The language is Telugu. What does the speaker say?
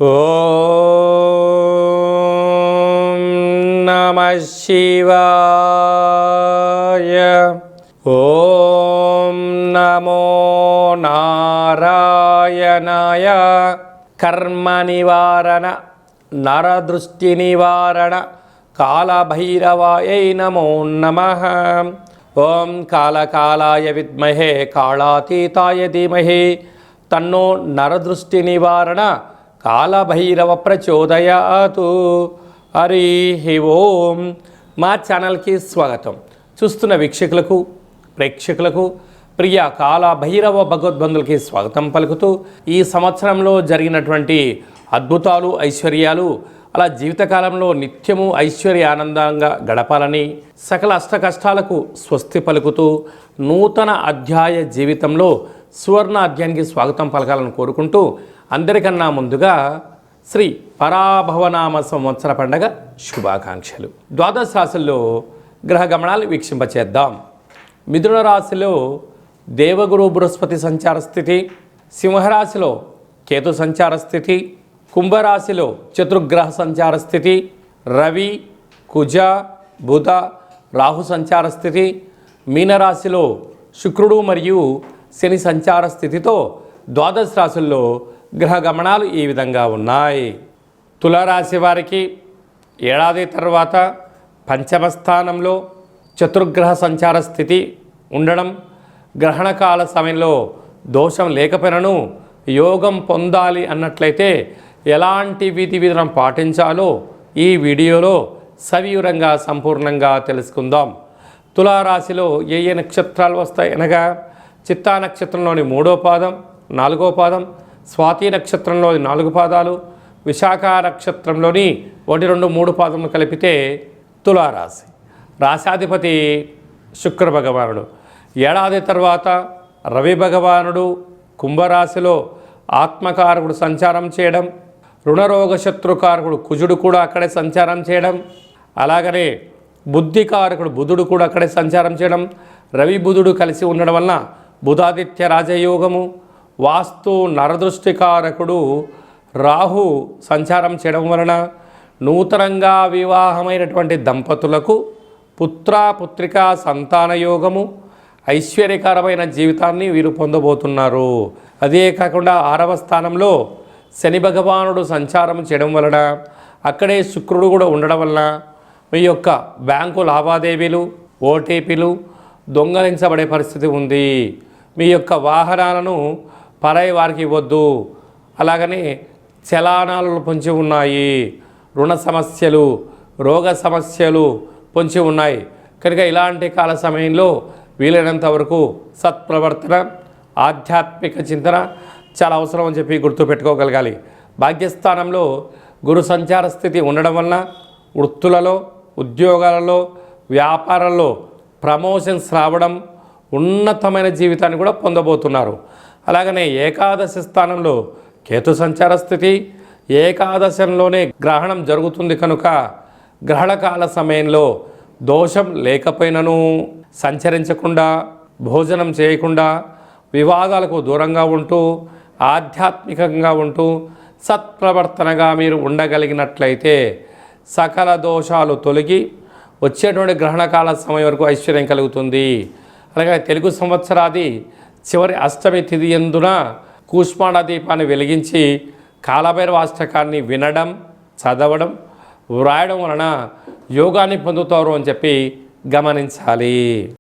ఓం నమః శివాయ. ఓం నమో నారాయణాయ. కర్మ నివారణ నరదృష్టి నివారణ కాళభైరవాయై నమో నమః. ఓం కాళకాలాయ విద్మహే కాళాతీతాయ ధీమహి తన్నో నరదృష్టి నివారణ కాళభైరవ ప్రచోదయాతు. హరి ఓం. మా ఛానల్కి స్వాగతం. చూస్తున్న వీక్షకులకు ప్రేక్షకులకు ప్రియ కాళభైరవ భగవద్బంధులకి స్వాగతం పలుకుతూ, ఈ సంవత్సరంలో జరిగినటువంటి అద్భుతాలు ఐశ్వర్యాలు అలా జీవితకాలంలో నిత్యము ఐశ్వర్య ఆనందంగా గడపాలని, సకల అష్ట కష్టాలకు స్వస్తి పలుకుతూ నూతన అధ్యాయ జీవితంలో సువర్ణ అధ్యాయానికి స్వాగతం పలకాలని కోరుకుంటూ, అందరికన్నా ముందుగా శ్రీ పరాభవనామ సంవత్సర పండగ శుభాకాంక్షలు. ద్వాదశ రాశుల్లో గ్రహ గమనాలు వీక్షింపచేద్దాం. మిథున రాశిలో దేవగురు బృహస్పతి సంచార స్థితి, సింహరాశిలో కేతు సంచార స్థితి, కుంభరాశిలో చతుర్గ్రహ సంచార స్థితి, రవి కుజ బుధ రాహు సంచార స్థితి, మీనరాశిలో శుక్రుడు మరియు శని సంచార స్థితితో ద్వాదశ రాశుల్లో గ్రహ గమనాలు ఈ విధంగా ఉన్నాయి. తులారాశి వారికి ఏడాది తర్వాత పంచమ స్థానంలో చతుర్గ్రహ సంచార స్థితి ఉండడం, గ్రహణకాల సమయంలో దోషం లేకపోయినను యోగం పొందాలి అన్నట్లయితే ఎలాంటి విధి విధానం పాటించాలో ఈ వీడియోలో సవివరంగా సంపూర్ణంగా తెలుసుకుందాం. తులారాశిలో ఏ ఏ నక్షత్రాలు వస్తాయి అనగా, చిత్తా నక్షత్రంలోని 3వ పాదం 4వ పాదం, స్వాతి నక్షత్రంలోని 4 పాదాలు, విశాఖ నక్షత్రంలోని 1, 2, 3 పాదములు కలిపితే తులారాశి. రాశాధిపతి శుక్ర భగవానుడు. ఏడాది తర్వాత రవి భగవానుడు కుంభరాశిలో ఆత్మకారకుడు సంచారం చేయడం, రుణరోగ శత్రుకారకుడు కుజుడు కూడా అక్కడే సంచారం చేయడం, అలాగనే బుద్ధికారకుడు బుధుడు కూడా అక్కడే సంచారం చేయడం, రవి బుధుడు కలిసి ఉండడం వలన బుధాదిత్య రాజయోగము, వాస్తు నరదృష్టికారకుడు రాహు సంచారం చేయడం వలన నూతనంగా వివాహమైనటువంటి దంపతులకు పుత్రికా సంతాన యోగము, ఐశ్వర్యకరమైన జీవితాన్ని వీరు పొందబోతున్నారు. అదే కాకుండా 6వ స్థానంలో శని భగవానుడు సంచారం చేయడం వలన, అక్కడే శుక్రుడు కూడా ఉండడం వలన మీ యొక్క బ్యాంకు లావాదేవీలు ఓటీపీలు దొంగలించబడే పరిస్థితి ఉంది. మీ యొక్క వాహనాలను పరాయి వారికి ఇవ్వద్దు. అలాగనే చలానాలు పొంచి ఉన్నాయి. రుణ సమస్యలు రోగ సమస్యలు పొంచి ఉన్నాయి. కనుక ఇలాంటి కాల సమయంలో వీలైనంత వరకు సత్ప్రవర్తన ఆధ్యాత్మిక చింతన చాలా అవసరం అని చెప్పి గుర్తుపెట్టుకోగలగాలి. భాగ్యస్థానంలో గురు సంచార స్థితి ఉండడం వలన వృత్తులలో ఉద్యోగాలలో వ్యాపారాల్లో ప్రమోషన్స్ రావడం, ఉన్నతమైన జీవితాన్ని కూడా పొందబోతున్నారు. అలాగనే ఏకాదశి స్థానంలో కేతు సంచార స్థితి, ఏకాదశంలోనే గ్రహణం జరుగుతుంది కనుక గ్రహణకాల సమయంలో దోషం లేకపోయినను సంచరించకుండా, భోజనం చేయకుండా, వివాదాలకు దూరంగా ఉంటూ, ఆధ్యాత్మికంగా ఉంటూ సత్ప్రవర్తనగా మీరు ఉండగలిగినట్లయితే సకల దోషాలు తొలగి వచ్చేటువంటి గ్రహణకాల సమయం వరకు ఐశ్వర్యం కలుగుతుంది. అలాగే తెలుగు సంవత్సరాది చివరి అష్టమి తిథి యందున కూష్మాండ దీపాన్ని వెలిగించి కాలభైరవ అష్టకాన్ని వినడం, చదవడం, వ్రాయడం వలన యోగాన్ని పొందుతారు అని చెప్పి గమనించాలి.